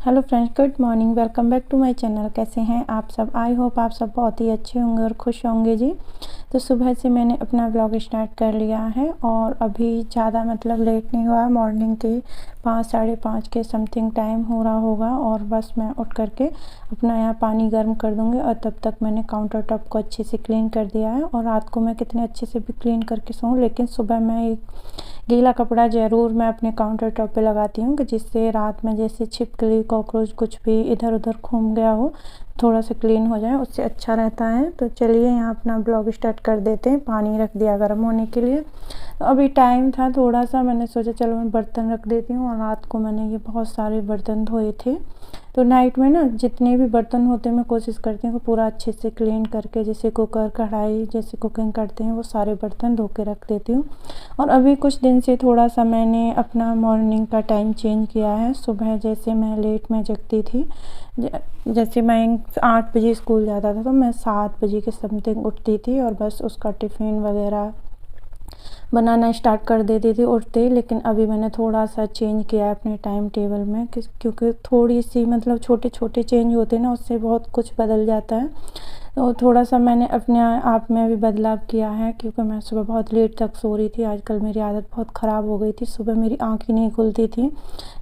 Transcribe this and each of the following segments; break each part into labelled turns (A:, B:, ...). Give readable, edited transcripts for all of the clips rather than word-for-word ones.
A: Hello friends, good morning. Welcome back to my channel. कैसे हैं आप सब? आई होप आप सब बहुत ही अच्छे होंगे और खुश होंगे जी। तो सुबह से मैंने अपना व्लॉग स्टार्ट कर लिया है और अभी ज़्यादा लेट नहीं हुआ है। मॉर्निंग के 5 साढ़े 5 के समथिंग टाइम हो रहा होगा और बस मैं उठ करके अपना यहाँ पानी गर्म कर दूँगी और तब तक मैंने काउंटर टॉप को अच्छे से क्लीन कर दिया है। और रात को मैं कितने अच्छे से भी क्लीन करके सोऊं, लेकिन सुबह मैं एक गीला कपड़ा ज़रूर मैं अपने काउंटर टॉप पे लगाती हूँ कि जिससे रात में जैसे छिपकली कॉकरोच कुछ भी इधर उधर घूम गया हो, थोड़ा सा क्लीन हो जाए, उससे अच्छा रहता है। तो चलिए यहाँ अपना ब्लॉग स्टार्ट कर देते हैं। पानी रख दिया गर्म होने के लिए। तो अभी टाइम था थोड़ा सा, मैंने सोचा चलो मैं बर्तन रख देती हूँ। और रात को मैंने ये बहुत सारे बर्तन धोए थे, तो नाइट में ना जितने भी बर्तन होते हैं मैं कोशिश करती हूँ कि पूरा अच्छे से क्लीन करके, जैसे कुकर कढ़ाई जैसे कुकिंग करते हैं वो सारे बर्तन धो के रख देती हूँ। और अभी कुछ दिन से थोड़ा सा मैंने अपना मॉर्निंग का टाइम चेंज किया है। सुबह जैसे मैं लेट में जगती थी, जैसे मैं 8 बजे स्कूल जाता था तो मैं 7 बजे के समथिंग उठती थी और बस उसका टिफ़िन वगैरह बनाना स्टार्ट कर देती थी उठते ही। लेकिन अभी मैंने थोड़ा सा चेंज किया है अपने टाइम टेबल में, क्योंकि थोड़ी सी छोटे छोटे चेंज होते हैं ना, उससे बहुत कुछ बदल जाता है। तो थोड़ा सा मैंने अपने आप में भी बदलाव किया है, क्योंकि मैं सुबह बहुत लेट तक सो रही थी। आजकल मेरी आदत बहुत ख़राब हो गई थी, सुबह मेरी आँख ही नहीं खुलती थी।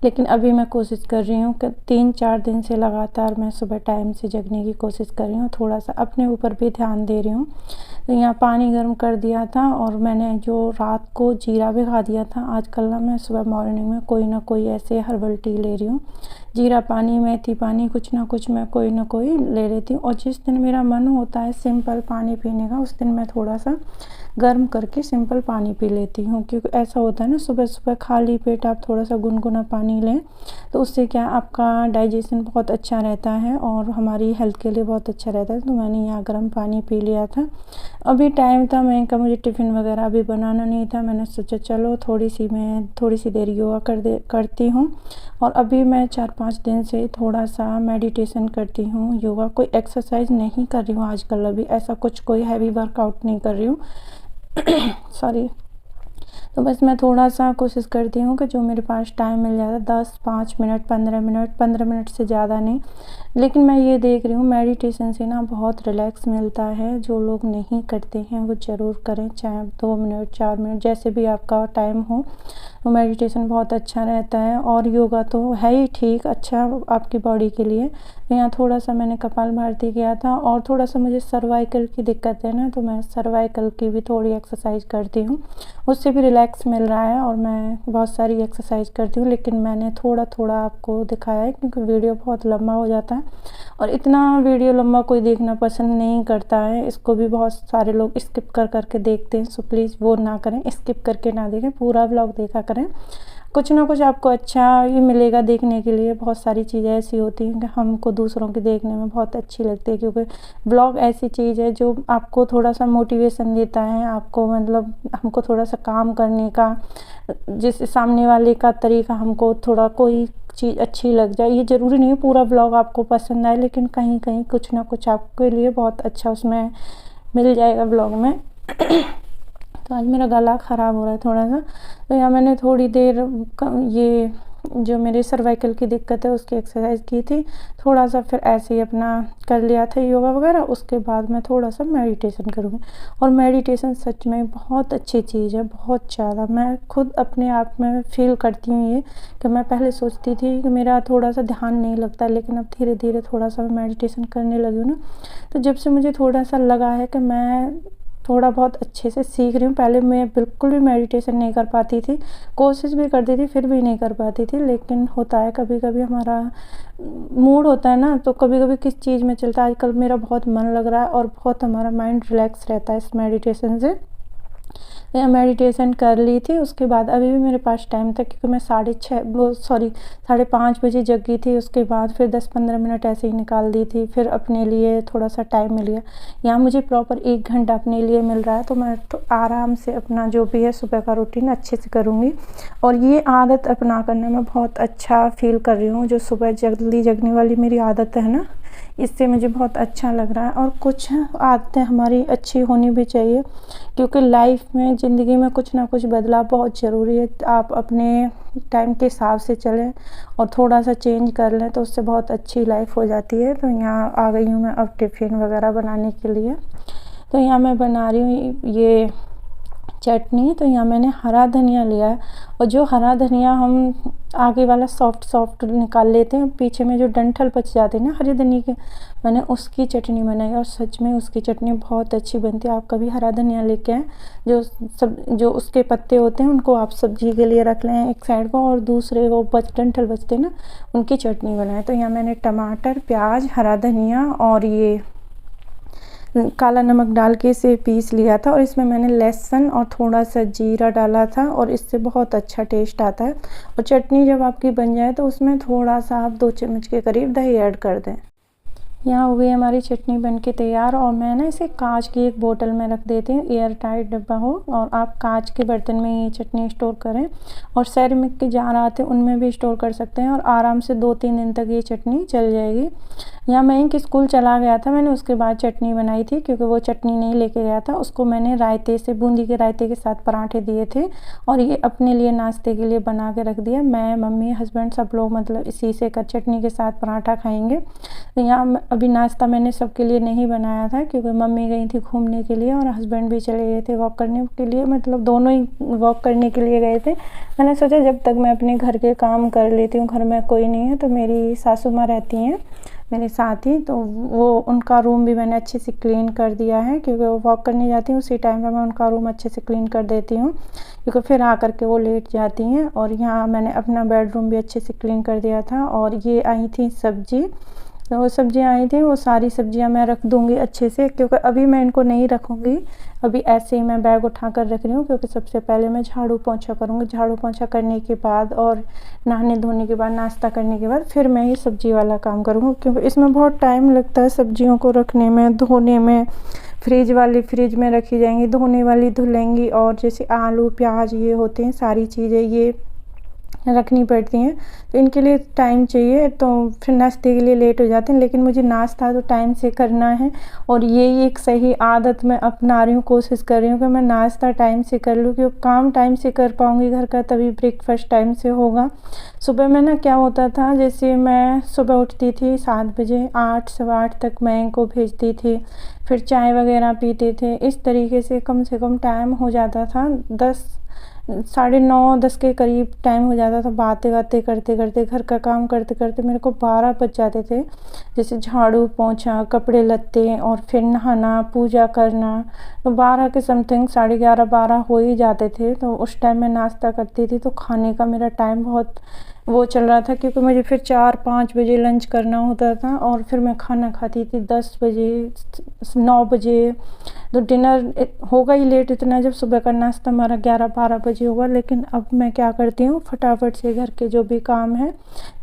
A: लेकिन अभी मैं कोशिश कर रही हूँ कि 3-4 दिन से लगातार मैं सुबह टाइम से जगने की कोशिश कर रही हूँ। थोड़ा सा अपने ऊपर भी ध्यान दे रही हूँ। तो यहाँ पानी गर्म कर दिया था और मैंने जो रात को जीरा भिगा दिया था, आजकल ना मैं सुबह मॉर्निंग में कोई ना कोई ऐसे हर्बल टी ले रही हूँ। जीरा पानी, मेथी पानी, कुछ ना कुछ मैं कोई ना कोई ले लेती हूँ। और जिस दिन मेरा मन होता है सिंपल पानी पीने का, उस दिन मैं थोड़ा सा गर्म करके सिंपल पानी पी लेती हूँ। क्योंकि ऐसा होता है ना, सुबह सुबह खाली पेट आप थोड़ा सा गुनगुना पानी लें तो उससे क्या आपका डाइजेशन बहुत अच्छा रहता है और हमारी हेल्थ के लिए बहुत अच्छा रहता है। तो मैंने यहाँ गर्म पानी पी लिया था। अभी टाइम था, मैं का मुझे टिफ़िन वगैरह अभी बनाना नहीं था। मैंने सोचा चलो मैं थोड़ी सी देर योगा करती हूँ। और अभी मैं 4-5 दिन से थोड़ा सा मेडिटेशन करती हूँ। योगा कोई एक्सरसाइज नहीं कर रही हूँ आजकल, अभी ऐसा कुछ कोई हैवी वर्कआउट नहीं कर रही हूँ। सॉरी। तो बस मैं थोड़ा सा कोशिश करती हूँ कि जो मेरे पास टाइम मिल जाता है 10-5 मिनट 15 मिनट से ज़्यादा नहीं। लेकिन मैं ये देख रही हूँ मेडिटेशन से ना बहुत रिलैक्स मिलता है। जो लोग नहीं करते हैं वो ज़रूर करें, चाहे 2 मिनट 4 मिनट जैसे भी आपका टाइम हो। वो मेडिटेशन बहुत अच्छा रहता है। और योगा तो है ही ठीक, अच्छा आपकी बॉडी के लिए। यहाँ थोड़ा सा मैंने कपालभाति किया था और थोड़ा सा मुझे सर्वाइकल की दिक्कत है ना, तो मैं सर्वाइकल की भी थोड़ी एक्सरसाइज करती हूँ, उससे भी रिलैक्स मिल रहा है। और मैं बहुत सारी एक्सरसाइज करती हूँ, लेकिन मैंने थोड़ा थोड़ा आपको दिखाया है क्योंकि वीडियो बहुत लंबा हो जाता है और इतना वीडियो लंबा कोई देखना पसंद नहीं करता है। इसको भी बहुत सारे लोग स्किप कर करके देखते हैं, सो प्लीज़ वो ना करें, स्किप करके ना देखें, पूरा व्लॉग देखा करें। कुछ ना कुछ आपको अच्छा ही मिलेगा देखने के लिए। बहुत सारी चीज़ें ऐसी होती हैं कि हमको दूसरों के देखने में बहुत अच्छी लगती है, क्योंकि ब्लॉग ऐसी चीज़ है जो आपको थोड़ा सा मोटिवेशन देता है, आपको हमको थोड़ा सा काम करने का, जिस सामने वाले का तरीका हमको थोड़ा कोई चीज़ अच्छी लग जाए। ये ज़रूरी नहीं है पूरा ब्लॉग आपको पसंद आए, लेकिन कहीं कहीं कुछ ना कुछ आपके लिए बहुत अच्छा उसमें मिल जाएगा ब्लॉग में। तो आज मेरा गला ख़राब हो रहा है थोड़ा सा, तो यहाँ मैंने थोड़ी देर ये जो मेरे सर्वाइकल की दिक्कत है उसकी एक्सरसाइज की थी। थोड़ा सा फिर ऐसे ही अपना कर लिया था योगा वगैरह। उसके बाद मैं थोड़ा सा मेडिटेशन करूँगी। और मेडिटेशन सच में बहुत अच्छी चीज़ है, बहुत ज़्यादा। मैं खुद अपने आप में फील करती हूँ ये, कि मैं पहले सोचती थी कि मेरा थोड़ा सा ध्यान नहीं लगता, लेकिन अब धीरे धीरे थोड़ा सा मैं मेडिटेशन करने लगी हूँ ना, तो जब से मुझे थोड़ा सा लगा है कि मैं थोड़ा बहुत अच्छे से सीख रही हूँ। पहले मैं बिल्कुल भी मेडिटेशन नहीं कर पाती थी, कोशिश भी करती थी फिर भी नहीं कर पाती थी। लेकिन होता है कभी कभी हमारा मूड होता है ना, तो कभी कभी किस चीज़ में चलता है। आजकल मेरा बहुत मन लग रहा है और बहुत हमारा माइंड रिलैक्स रहता है इस मेडिटेशन से। मैं मेडिटेशन कर ली थी, उसके बाद अभी भी मेरे पास टाइम था, क्योंकि मैं 5:30 बजे जगी थी। उसके बाद फिर 10-15 मिनट ऐसे ही निकाल दी थी, फिर अपने लिए थोड़ा सा टाइम मिल गया। यहाँ मुझे प्रॉपर 1 घंटा अपने लिए मिल रहा है, तो मैं तो आराम से अपना जो भी है सुबह का रूटीन अच्छे से करूँगी। और ये आदत अपना करने में बहुत अच्छा फील कर रही हूँ। जो सुबह जल्दी जगने वाली मेरी आदत है ना, इससे मुझे बहुत अच्छा लग रहा है। और कुछ आदतें हमारी अच्छी होनी भी चाहिए, क्योंकि लाइफ लाइफ में, ज़िंदगी में कुछ ना कुछ बदलाव बहुत ज़रूरी है। आप अपने टाइम के हिसाब से चलें और थोड़ा सा चेंज कर लें तो उससे बहुत अच्छी लाइफ हो जाती है। तो यहाँ आ गई हूँ मैं अब टिफ़िन वगैरह बनाने के लिए। तो यहाँ मैं बना रही हूँ ये चटनी। तो यहाँ मैंने हरा धनिया लिया है, और जो हरा धनिया हम आगे वाला सॉफ्ट निकाल लेते हैं, पीछे में जो डंठल बच जाते हैं ना हरे धनिया के, मैंने उसकी चटनी बनाई और सच में उसकी चटनी बहुत अच्छी बनती है। आप कभी हरा धनिया लेके आएँ, जो उसके पत्ते होते हैं उनको आप सब्जी के लिए रख लें एक साइड को, और दूसरे वो डंठल बचते हैं ना, उनकी चटनी बनाएं। तो यहाँ मैंने टमाटर, प्याज, हरा धनिया और ये काला नमक डाल के इसे पीस लिया था, और इसमें मैंने लहसुन और थोड़ा सा जीरा डाला था, और इससे बहुत अच्छा टेस्ट आता है। और चटनी जब आपकी बन जाए तो उसमें थोड़ा सा आप 2 चम्मच के करीब दही ऐड कर दें। यहाँ हो गई हमारी चटनी बनके तैयार, और मैं ना इसे कांच की एक बोतल में रख देती हूँ, एयर टाइट डब्बा हो, और आप कांच के बर्तन में ये चटनी स्टोर करें, और सेरेमिक के जार आते हैं उनमें भी स्टोर कर सकते हैं, और आराम से 2-3 दिन तक ये चटनी चल जाएगी। यहाँ मैं कि स्कूल चला गया था, मैंने उसके बाद चटनी बनाई थी, क्योंकि वो चटनी नहीं लेके गया था। उसको मैंने रायते से, बूंदी के रायते के साथ पराठे दिए थे, और ये अपने लिए नाश्ते के लिए बना के रख दिया। मैं, मम्मी, हस्बैंड सब लोग मतलब इसी से चटनी के साथ पराठा खाएंगे। तो यहाँ अभी नाश्ता मैंने सबके लिए नहीं बनाया था, क्योंकि मम्मी गई थी घूमने के लिए और हस्बैंड भी चले गए थे वॉक करने के लिए, मतलब दोनों ही वॉक करने के लिए गए थे। मैंने सोचा जब तक मैं अपने घर के काम कर लेती हूँ, घर में कोई नहीं है, तो मेरी सासू माँ रहती हैं मेरे साथ ही, तो वो उनका रूम भी मैंने अच्छे से क्लीन कर दिया है, क्योंकि वो वॉक करने जाती हूँ उसी टाइम पर मैं उनका रूम अच्छे से क्लीन कर देती हूँ, क्योंकि फिर आकर के वो लेट जाती हैं। और यहाँ मैंने अपना बेडरूम भी अच्छे से क्लीन कर दिया था। और ये आई थी सब्जी, तो वो सब्जियाँ आई थी, वो सारी सब्जियाँ मैं रख दूँगी अच्छे से, क्योंकि अभी मैं इनको नहीं रखूँगी, अभी ऐसे ही मैं बैग उठा कर रख रही हूँ, क्योंकि सबसे पहले मैं झाड़ू पोंछा करूँगी। झाड़ू पोंछा करने के बाद और नहाने धोने के बाद, नाश्ता करने के बाद फिर मैं ये सब्ज़ी वाला काम करूँगी, क्योंकि इसमें बहुत टाइम लगता है सब्जियों को रखने में, धोने में। फ्रिज में रखी जाएंगी, धोने वाली धुलेंगी, और जैसे आलू, प्याज ये होते हैं, सारी चीज़ें ये रखनी पड़ती हैं, तो इनके लिए टाइम चाहिए, तो फिर नाश्ते के लिए लेट हो जाते हैं। लेकिन मुझे नाश्ता तो टाइम से करना है, और ये एक सही आदत मैं अपना रही हूँ, कोशिश कर रही हूँ कि मैं नाश्ता टाइम से कर लूँ, क्योंकि काम टाइम से कर पाऊँगी घर का, तभी ब्रेकफास्ट टाइम से होगा। सुबह में ना क्या होता था, जैसे मैं सुबह उठती थी 7 बजे, 8 सवा 8 तक मैं इनको भेजती थी, फिर चाय वगैरह पीते थे, इस तरीके से कम टाइम हो जाता था, 10 साढ़े 9-10 के करीब टाइम हो जाता था। बातें करते करते, घर का काम करते करते मेरे को 12 बज जाते थे, जैसे झाड़ू पोंछा, कपड़े लत्ते, और फिर नहाना, पूजा करना, तो 12 के समथिंग, 11:30-12 हो ही जाते थे। तो उस टाइम मैं नाश्ता करती थी, तो खाने का मेरा टाइम बहुत वो चल रहा था, क्योंकि मुझे फिर 4-5 बजे लंच करना होता था, और फिर मैं खाना खाती थी 10 बजे, 9 बजे, तो डिनर होगा ही लेट इतना, जब सुबह का नाश्ता हमारा 11-12 बजे होगा। लेकिन अब मैं क्या करती हूँ, फटाफट से घर के जो भी काम है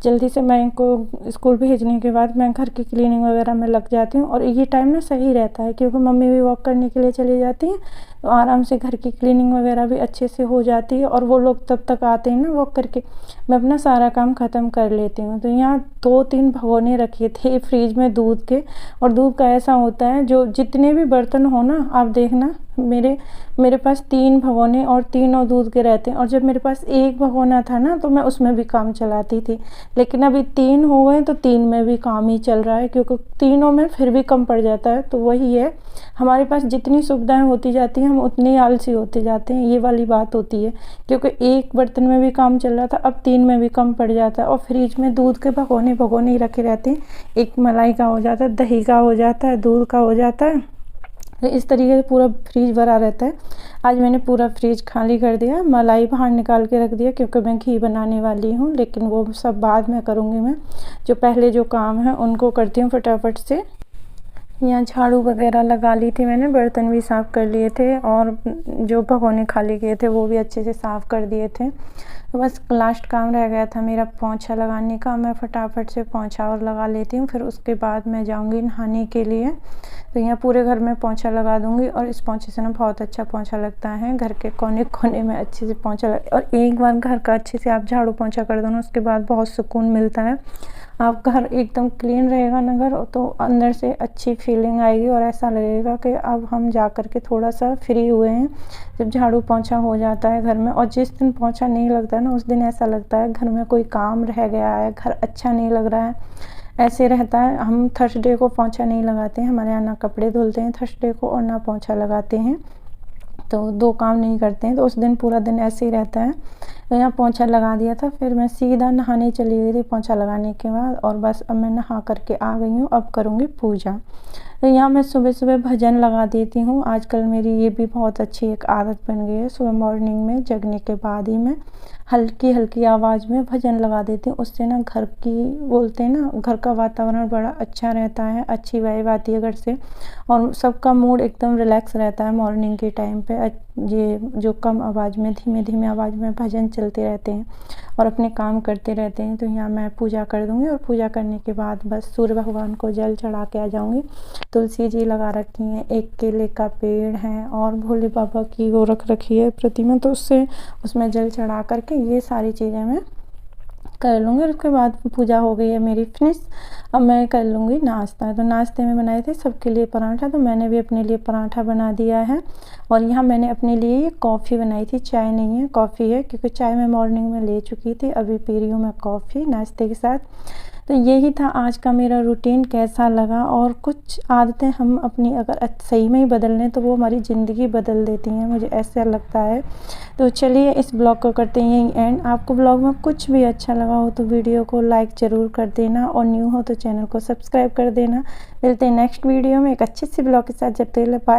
A: जल्दी से मैं इनको स्कूल भेजने के बाद मैं घर की क्लीनिंग वगैरह में लग जाती हूँ, और ये टाइम ना सही रहता है, क्योंकि मम्मी भी वॉक करने के लिए चली जाती हैं, तो आराम से घर की क्लीनिंग वगैरह भी अच्छे से हो जाती है, और वो लोग तब तक आते हैं ना वॉक करके, मैं अपना सारा काम ख़त्म कर लेती हूँ। तो यहाँ 2-3 भगोने रखे थे फ्रिज में दूध के, और दूध का ऐसा होता है, जो जितने भी बर्तन हो ना, आप देखना मेरे पास 3 भगोने और तीनों दूध के रहते हैं, और जब मेरे पास 1 भगोना था ना, तो मैं उसमें भी काम चलाती थी। लेकिन अभी 3 हो गए, तो 3 में भी काम ही चल रहा है, क्योंकि तीनों में फिर भी कम पड़ जाता है। तो वही है, हमारे पास जितनी सुविधाएं होती जाती हैं, हम उतने आलसी होते जाते हैं, ये वाली बात होती है। क्योंकि 1 बर्तन में भी काम चल रहा था, अब 3 में भी कम पड़ जाता है, और फ्रिज में दूध के भगोने ही रखे रहते हैं। एक मलाई का हो जाता है, दही का हो जाता है, दूध का हो जाता है, तो इस तरीके से पूरा फ्रिज भरा रहता है। आज मैंने पूरा फ्रिज खाली कर दिया, मलाई बाहर निकाल के रख दिया, क्योंकि मैं घी बनाने वाली हूँ, लेकिन वो सब बाद में करूँगी। मैं जो पहले जो काम है उनको करती हूँ फटाफट से। यहाँ झाड़ू वगैरह लगा ली थी मैंने, बर्तन भी साफ़ कर लिए थे, और जो भगोने खाली किए थे वो भी अच्छे से साफ़ कर दिए थे। तो बस लास्ट काम रह गया था मेरा पोंछा लगाने का, मैं फटाफट से पोंछा और लगा लेती हूँ, फिर उसके बाद मैं जाऊँगी नहाने के लिए। तो यहाँ पूरे घर में पोंछा लगा दूँगी, और इस पोंछे से ना बहुत अच्छा पोंछा लगता है, घर के कोने कोने में अच्छे से पोंछा और एक बार घर का अच्छे से आप झाड़ू पोंछा कर दो ना, उसके बाद बहुत सुकून मिलता है। आप घर एकदम क्लीन रहेगा ना घर, तो अंदर से अच्छी फीलिंग आएगी और ऐसा लगेगा कि अब हम जा कर के थोड़ा सा फ्री हुए हैं। जब झाड़ू पोंछा हो जाता है घर में, और जिस दिन पोंछा नहीं लगता है ना, उस दिन ऐसा लगता है घर में कोई काम रह गया है, घर अच्छा नहीं लग रहा है, ऐसे रहता है। हम थर्सडे को पोंछा नहीं लगाते हैं, हमारे यहाँ ना कपड़े धुलते हैं थर्सडे को और ना पोंछा लगाते हैं, तो 2 काम नहीं करते हैं, तो उस दिन पूरा दिन ऐसे ही रहता है। तो यहाँ पोंछा लगा दिया था, फिर मैं सीधा नहाने चली गई थी पोंछा लगाने के बाद, और बस अब मैं नहा करके आ गई हूँ, अब करूँगी पूजा। तो यहाँ मैं सुबह सुबह भजन लगा देती हूँ। आजकल मेरी ये भी बहुत अच्छी एक आदत बन गई है, सुबह मॉर्निंग में जगने के बाद ही मैं हल्की हल्की आवाज़ में भजन लगा देती हूँ। उससे ना घर की, बोलते हैं ना, घर का वातावरण बड़ा अच्छा रहता है, अच्छी वाइब आती है घर से, और सबका मूड एकदम रिलैक्स रहता है मॉर्निंग के टाइम पे। ये जो कम आवाज़ में, धीमे धीमे आवाज़ में भजन चलते रहते हैं और अपने काम करते रहते हैं। तो यहाँ मैं पूजा कर दूँगी, और पूजा करने के बाद बस सूर्य भगवान को जल चढ़ा के आ जाऊँगी। तुलसी जी लगा रखी हैं, एक केले का पेड़ है, और भोले बाबा की वो रख रखी है प्रतिमा, तो उसमें जल चढ़ा करके ये सारी चीज़ें मैं कर लूँगी। और उसके बाद पूजा हो गई है मेरी फिनिश। अब मैं कर लूँगी नाश्ता। तो नाश्ते में बनाए थे सबके लिए पराठा, तो मैंने भी अपने लिए पराठा बना दिया है। और यहाँ मैंने अपने लिए ये कॉफ़ी बनाई थी, चाय नहीं है कॉफ़ी है, क्योंकि चाय मैं मॉर्निंग में ले चुकी थी, अभी पी रही हूँ मैं कॉफ़ी नाश्ते के साथ। तो यही था आज का मेरा रूटीन। कैसा लगा, और कुछ आदतें हम अपनी अगर सही में ही बदल लें तो वो हमारी ज़िंदगी बदल देती हैं, मुझे ऐसा लगता है। तो चलिए इस ब्लॉग को करते हैं यहीं एंड। आपको ब्लॉग में कुछ भी अच्छा लगा हो तो वीडियो को लाइक ज़रूर कर देना, और न्यू हो तो चैनल को सब्सक्राइब कर देना। मिलते हैं नेक्स्ट वीडियो में एक अच्छे से ब्लॉग के साथ। जब तक बाय।